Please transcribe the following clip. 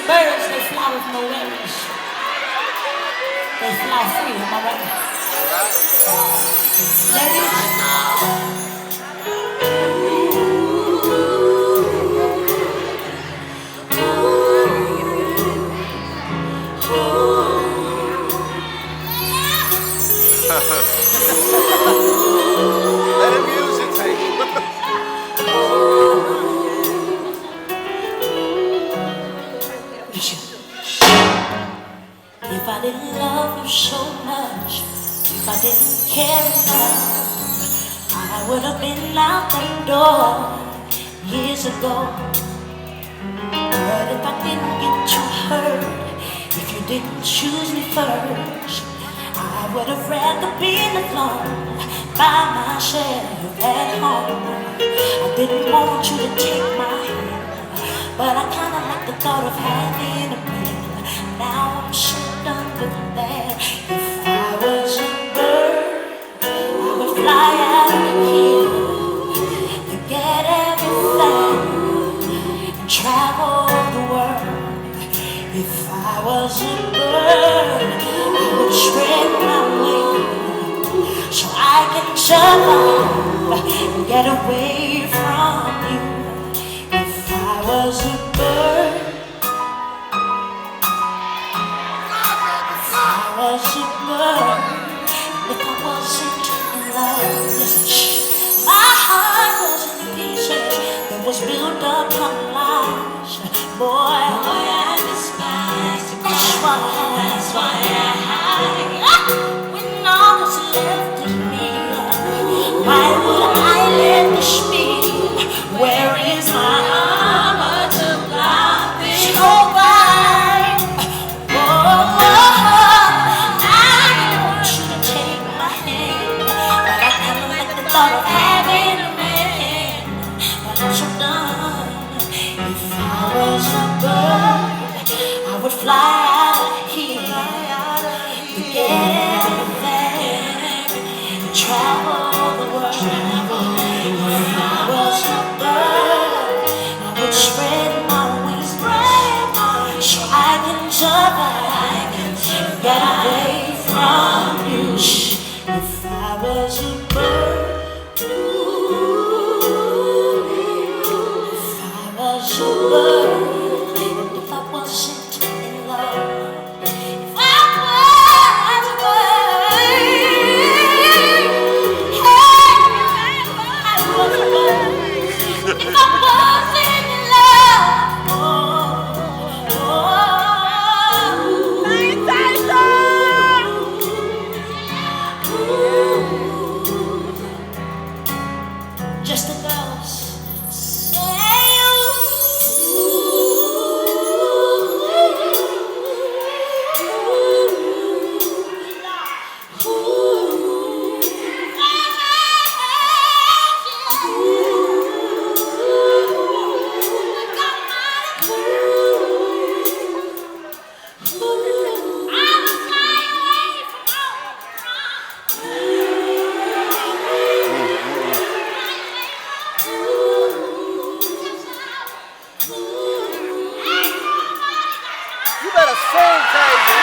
Birds, they fly with no wings. They fly free, am I right? Let the music take you. If I didn't love you so much, if I didn't care enough, I would have been out that door years ago. But if I didn't get you hurt, if you didn't choose me first, I would have rather been alone by myself at home. I didn't want you to take my hand, but I kinda like the thought of having a man. Now I'm so done with that. If I was a bird, I would fly out of here, forget everything, and travel the world. If I was a bird, I would spread my wings so I can survive and get away from you. If I was a bird, was a bird, if I wasn't in love, listen, my heart was in pieces, it was built up from lies. Boy, I despise you. That's why I hide. When all that's left is me, why would I let this be? Where is my armor to block this? Nobody. Oh, thought of having a man, but I'm so done. If I was a bird, I would fly out of here, forget everything, and travel the world. If I was a bird, I would spread my wings so I can survive and get away from you. If I was a bird, if I wasn't in love, if I was a bird, hey, I was a bird, if I wasn't in love, just the girls. You better sing, Tasia.